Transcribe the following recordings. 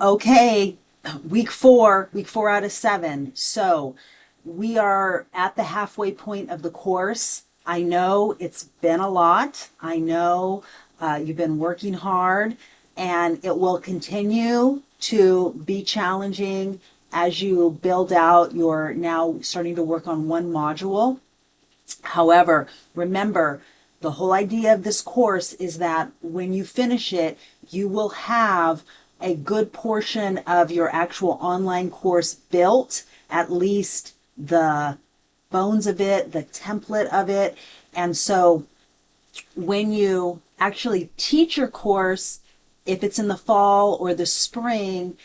Okay, week four out of seven. So we are at the halfway point of the course. I know it's been a lot. I know you've been working hard, and it will continue to be challenging as you build out. You're now starting to work on one module. However, remember, the whole idea of this course is that when you finish it, you will have a good portion of your actual online course built, at least the bones of it, the template of it. And so when you actually teach your course, if it's in the fall or the spring,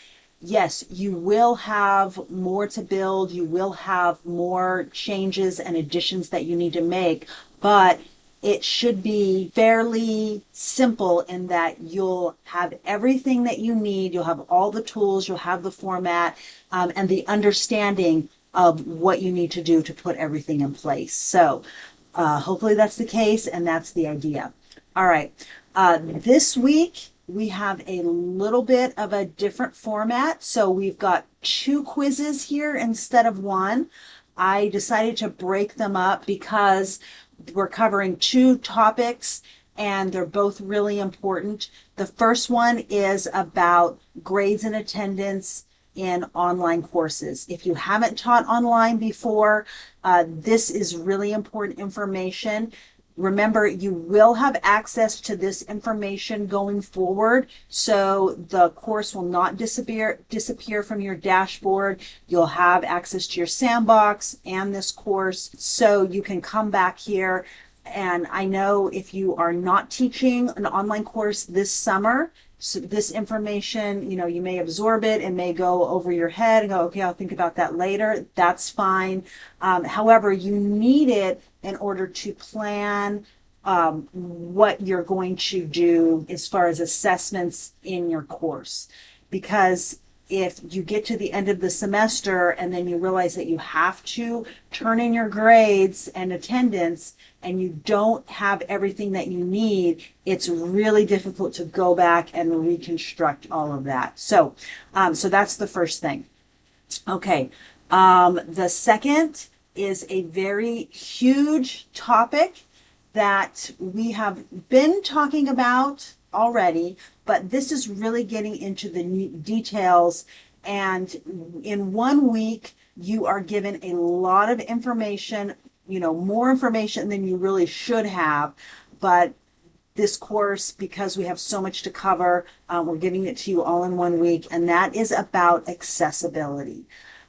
yes, you will have more to build. You will have more changes and additions that you need to make, but it should be fairly simple in that you'll have everything that you need. You'll have all the tools, you'll have the format, and the understanding of what you need to do to put everything in place. So hopefully that's the case, and that's the idea. All right. This week, we have a little bit of a different format. So we've got two quizzes here instead of one. I decided to break them up because we're covering two topics and they're both really important. The first one is about grades and attendance in online courses. If you haven't taught online before, this is really important information. Remember, you will have access to this information going forward, so the course will not disappear from your dashboard. You'll have access to your sandbox and this course, so you can come back here. And I know if you are not teaching an online course this summer, so this information, you may absorb it and may go over your head and go, okay, I'll think about that later. That's fine. However, you need it in order to plan what you're going to do as far as assessments in your course. Because if you get to the end of the semester and then you realize that you have to turn in your grades and attendance and you don't have everything that you need, it's really difficult to go back and reconstruct all of that. So that's the first thing. Okay. The second is a very huge topic that we have been talking about already, but this is really getting into the details. And in 1 week, you are given a lot of information, more information than you really should have. But this course, because we have so much to cover, we're giving it to you all in 1 week, and that is about accessibility.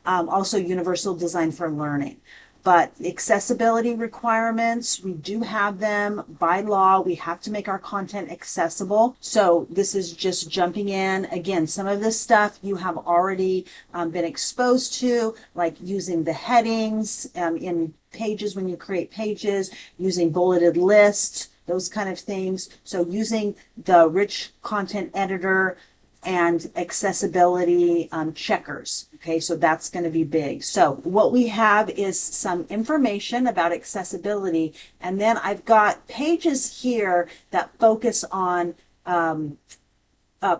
Also, universal design for learning. But accessibility requirements, we do have them by law. We have to make our content accessible. So this is just jumping in. Again, some of this stuff you have already been exposed to, like using the headings in pages when you create pages, using bulleted lists, those kind of things. So using the rich content editor and accessibility checkers. Okay, so that's going to be big. So what we have is some information about accessibility, and then I've got pages here that focus on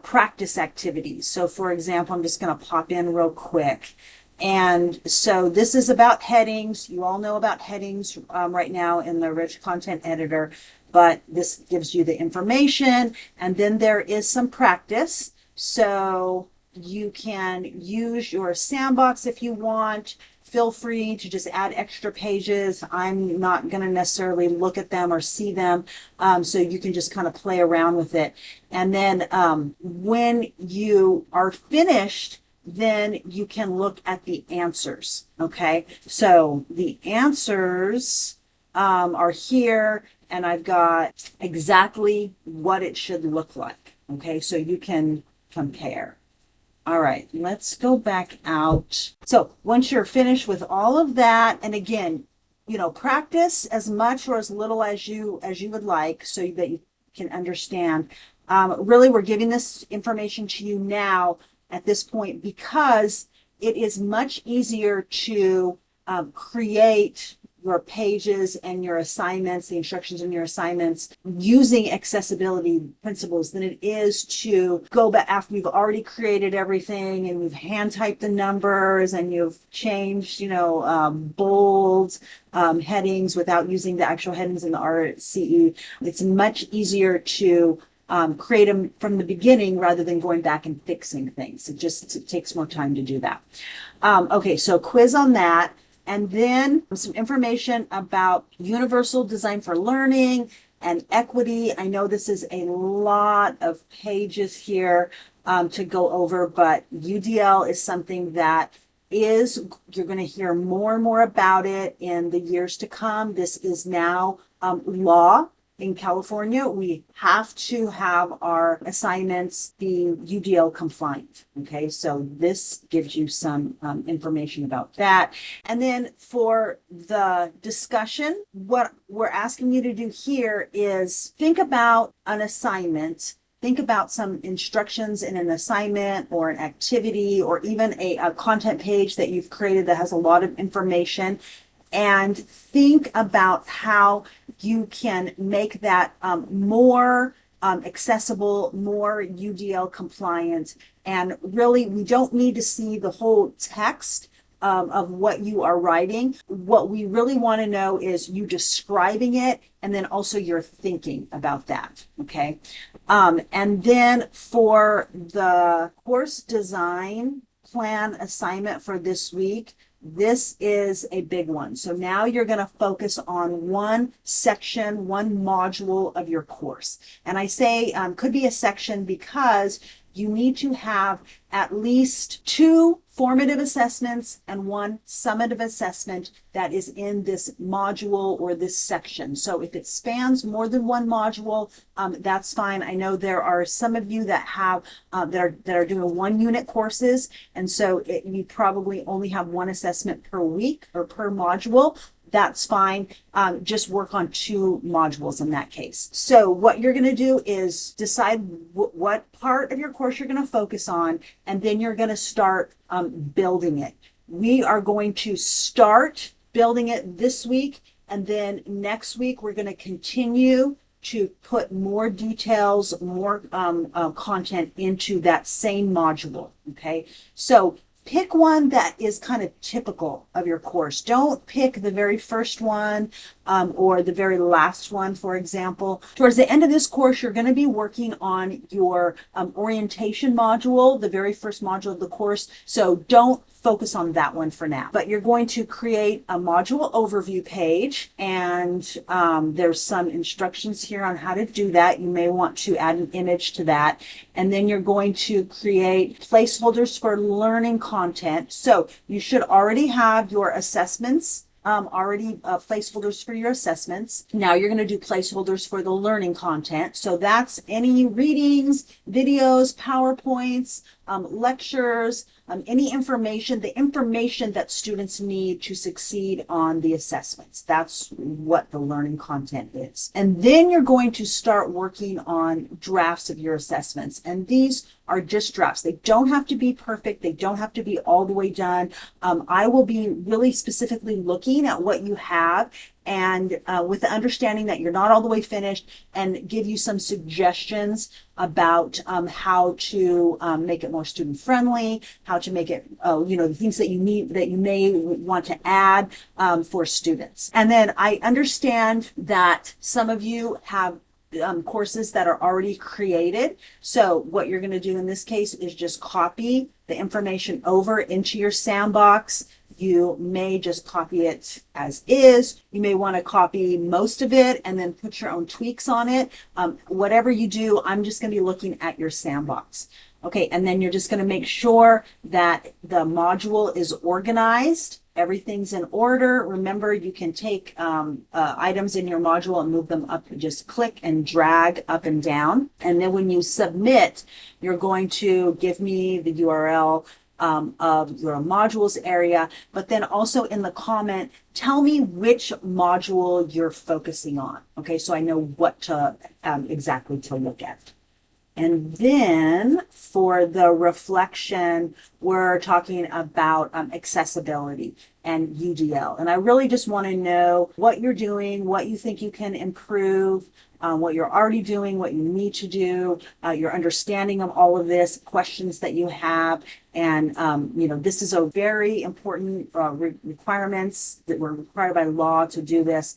practice activities. So for example, I'm just going to pop in real quick. And so this is about headings. You all know about headings right now in the rich content editor, but this gives you the information, and then there is some practice. So you can use your sandbox if you want. Feel free to just add extra pages. I'm not going to necessarily look at them or see them. So you can just kind of play around with it. And then when you are finished, then you can look at the answers. Okay. So the answers are here, and I've got exactly what it should look like. Okay. So you can compare. All right, let's go back out. So once you're finished with all of that, and again, practice as much or as little as you would like, so that you can understand. Really, we're giving this information to you now at this point because it is much easier to create your pages and your assignments, the instructions in your assignments, using accessibility principles than it is to go back after you've already created everything and you've hand typed the numbers and you've changed, bold headings without using the actual headings in the RCE. It's much easier to create them from the beginning rather than going back and fixing things. It takes more time to do that. Okay, so quiz on that. And then some information about universal design for learning and equity. I know this is a lot of pages here to go over, but UDL is something that you're going to hear more and more about it in the years to come. This is now law. In California, we have to have our assignments be UDL compliant. Okay, so this gives you some information about that. And then for the discussion, what we're asking you to do here is think about an assignment. Think about some instructions in an assignment or an activity or even a content page that you've created that has a lot of information, and think about how you can make that more accessible, more UDL compliant. And really, we don't need to see the whole text of what you are writing. What we really want to know is you describing it and then also your thinking about that. Okay. And then for the course design plan assignment for this week, this is a big one. So now you're going to focus on one section, one module of your course. And I say could be a section because you need to have at least 2 formative assessments and 1 summative assessment that is in this module or this section. So if it spans more than 1 module, that's fine. I know there are some of you that have that are doing 1 unit courses, and so you probably only have 1 assessment per week or per module. That's fine. Just work on 2 modules in that case. So what you're going to do is decide what part of your course you're going to focus on, and then you're going to start building it. We are going to start building it this week, and then next week we're going to continue to put more details, more content into that same module. Okay, so pick one that is kind of typical of your course. Don't pick the very first one or the very last one, for example. Towards the end of this course, you're going to be working on your orientation module, the very first module of the course. So don't focus on that one for now. But you're going to create a module overview page, and there's some instructions here on how to do that. You may want to add an image to that. And then you're going to create placeholders for learning content. So you should already have your assessments placeholders for your assessments. Now you're going to do placeholders for the learning content. So that's any readings, videos, PowerPoints, lectures, any information, the information that students need to succeed on the assessments. That's what the learning content is. And then you're going to start working on drafts of your assessments. And these are just drafts. They don't have to be perfect. They don't have to be all the way done. I will be really specifically looking at what you have, and with the understanding that you're not all the way finished, and give you some suggestions about how to make it more student friendly, how to make it, the things that you need, that you may want to add for students. And then I understand that some of you have courses that are already created. So what you're going to do in this case is just copy the information over into your sandbox. You may just copy it as is. You may want to copy most of it and then put your own tweaks on it. Whatever you do, I'm just going to be looking at your sandbox. Okay, and then you're just going to make sure that the module is organized. Everything's in order. Remember, you can take items in your module and move them up. Just click and drag up and down. And then when you submit, you're going to give me the URL of your modules area, but then also in the comment, tell me which module you're focusing on. Okay, so I know what to exactly to look at. And then for the reflection, we're talking about accessibility and UDL. And I really just want to know what you're doing, what you think you can improve, what you're already doing, what you need to do, your understanding of all of this, questions that you have. And, this is a very important requirements that were required by law to do this.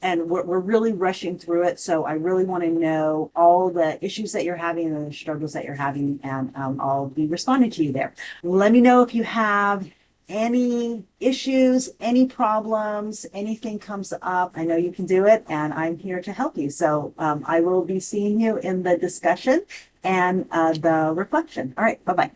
And we're really rushing through it. So I really want to know all the issues that you're having and the struggles that you're having, and I'll be responding to you there. Let me know if you have any issues, any problems, anything comes up. I know you can do it, and I'm here to help you. So I will be seeing you in the discussion and the reflection. All right, bye-bye.